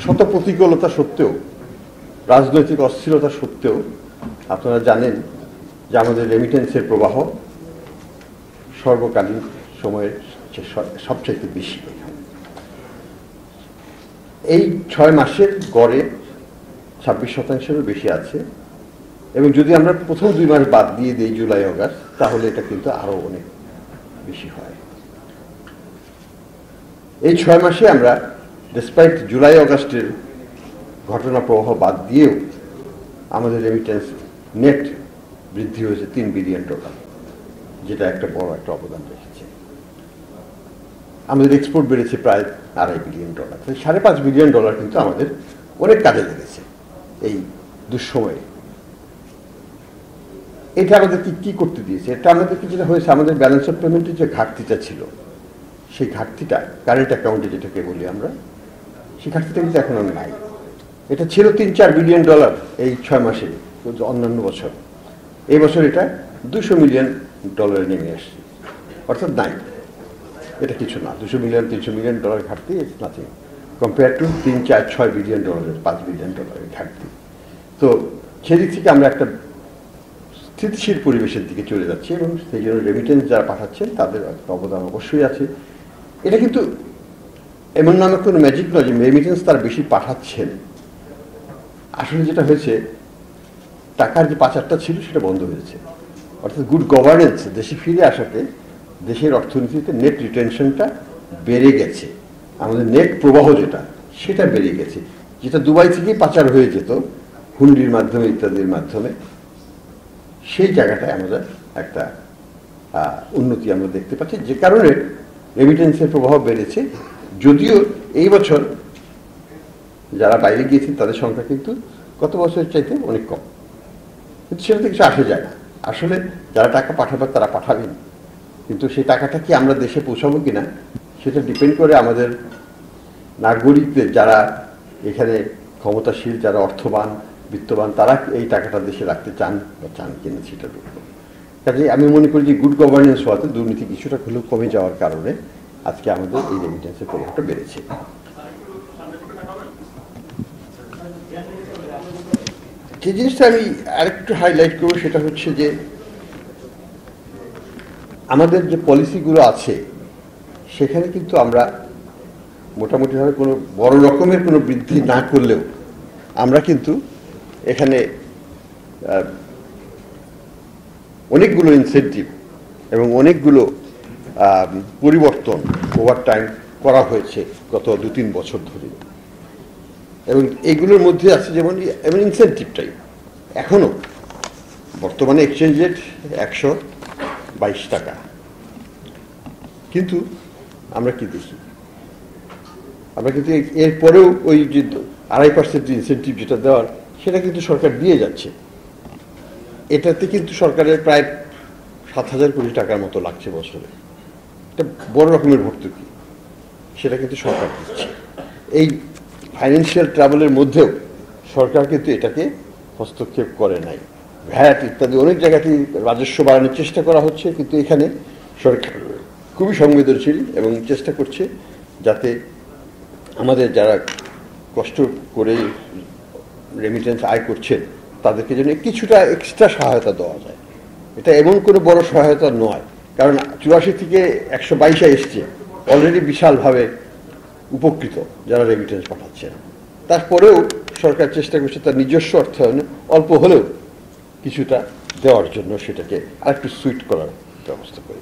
শত প্রতিকূলতা সত্ত্বেও, রাজনৈতিক অস্থিরতা সত্ত্বেও আপনারা জানেন যে আমাদের রেমিটেন্সের প্রবাহ সর্বকালীন সময়ের সবচেয়ে বেশি। এই 6 মাসের গড়ে 26%-এরও বেশি আছে, এবং যদি আমরা প্রথম 2 মাস বাদ দিয়ে দিই, জুলাই আগস্ট, তাহলে এটা কিন্তু আরো অনেক বেশি হয়। এই 6 মাসে আমরা ডিসপাইট জুলাই আগস্টের ঘটনা প্রবাহ বাদ দিয়েও আমাদের রেমিটেন্স নেট বৃদ্ধি হয়েছে $3 বিলিয়ন, যেটা একটা বড় একটা অবদান রেখেছে। আমাদের এক্সপোর্ট বেড়েছে প্রায় $2.5 বিলিয়ন। $5.5 বিলিয়ন কিন্তু আমাদের অনেক কাজে লেগেছে এই দুঃসময়ে। এটা আমাদেরকে কি করতে দিয়েছে? এটা আমাদেরকে যেটা হয়েছে, আমাদের ব্যালেন্স অফ পেমেন্টের যে ঘাটতিটা ছিল, সেই ঘাটতিটা কারেন্ট অ্যাকাউন্টে যেটাকে বলি আমরা, সেই ঘাটতিটা কিন্তু এখন আর নাই। এটা ছিল $3-4 বিলিয়ন এই 6 মাসে অন্যান্য বছর। এই বছর এটা $200 মিলিয়ন নেমে আসছে, অর্থাৎ নাই। এটা কিছু না, $200 মিলিয়ন $300 মিলিয়ন ঘাটতি, it's nothing compare to $3-4-6 billion $5 billion ঘাটতি। তো সেদিক থেকে আমরা একটা স্থিতিশীল পরিবেশের দিকে চলে যাচ্ছে, এবং সেই জন্য রেমিটেন্স যারা পাঠাচ্ছেন তাদের অবদান অবশ্যই আছে। এটা কিন্তু এমন নামে কোনো ম্যাজিক নয় যে রেমিটেন্স তারা বেশি পাঠাচ্ছেন। আসলে যেটা হয়েছে, টাকার যে পাচারটা ছিল সেটা বন্ধ হয়েছে, অর্থাৎ গুড গভর্নেন্স দেশে ফিরে আসাতে দেশের অর্থনীতিতে নেট রিটেনশনটা বেড়ে গেছে। আমাদের নেট প্রবাহ যেটা, সেটা বেড়ে গেছে। যেটা দুবাই থেকেই পাচার হয়ে যেত হুন্ডির মাধ্যমে ইত্যাদির মাধ্যমে, সেই জায়গাটায় আমাদের একটা উন্নতি আমরা দেখতে পাচ্ছি, যে কারণে রেমিটেন্সের প্রবাহ বেড়েছে। যদিও এই বছর যারা বাইরে গিয়েছেন তাদের সংখ্যা কিন্তু গত বছরের চাইতে অনেক কম, কিন্তু সেটাতে কিছু আসে যায় না। আসলে যারা টাকা পাঠাবে তারা পাঠাবেন, কিন্তু সেই টাকাটা কি আমরা দেশে পৌঁছাবো কিনা সেটা ডিপেন্ড করে আমাদের নাগরিকদের, যারা এখানে ক্ষমতাশীল, যারা অর্থবান বিত্তবান, তারা এই টাকাটা দেশে রাখতে চান বা চান কিনা সেটার উপর। কাজে আমি মনে করি যে গুড গভর্নেন্স হওয়াতে দুর্নীতি কিছুটা হলেও কমে যাওয়ার কারণে আজকে আমাদের এই রেমিটেন্সের প্রভাবটা বেড়েছে। যে জিনিসটা আমি আরেকটু হাইলাইট করবো সেটা হচ্ছে যে আমাদের যে পলিসিগুলো আছে সেখানে কিন্তু আমরা মোটামুটিভাবে কোনো বড় রকমের কোনো বৃদ্ধি না করলেও আমরা কিন্তু এখানে অনেকগুলো ইনসেন্টিভ এবং অনেকগুলো পরিবর্তন ওভার টাইম করা হয়েছে গত 2-3 বছর ধরে। এবং এইগুলোর মধ্যে আছে যেমন ইনসেন্টিভটাই এখনো বর্তমানে এক্সচেঞ্জ রেট 122 টাকা, কিন্তু আমরা কি দেখি, আমরা কিন্তু এরপরেও ওই যে 2.5% ইনসেন্টিভ যেটা দেওয়ার, সেটা কিন্তু সরকার দিয়ে যাচ্ছে। এটাতে কিন্তু সরকারের প্রায় 7,000 কোটি টাকার মতো লাগছে বছরে। এটা বড় রকমের ভর্তুকি, সেটা কিন্তু সরকার দিচ্ছে। এই ফাইন্যান্সিয়াল ট্রাবলের মধ্যেও সরকার কিন্তু এটাকে হস্তক্ষেপ করে নাই। ভ্যাট ইত্যাদি অনেক জায়গাতেই রাজস্ব বাড়ানোর চেষ্টা করা হচ্ছে, কিন্তু এখানে সরকার খুবই সংবেদনশীল এবং চেষ্টা করছে যাতে আমাদের যারা কষ্ট করে রেমিটেন্স আয় করছেন তাদেরকে যেন কিছুটা এক্সট্রা সহায়তা দেওয়া যায়। এটা এমন কোনো বড় সহায়তা নয়, কারণ 84 থেকে 122 এসছে, অলরেডি বিশালভাবে উপকৃত যারা রেমিটেন্স পাঠাচ্ছেন। তারপরেও সরকার চেষ্টা করছে তার নিজস্ব অর্থায়নে অল্প হলেও কিছুটা দেওয়ার জন্য, সেটাকে আরেকটু সুইট করার ব্যবস্থা করে।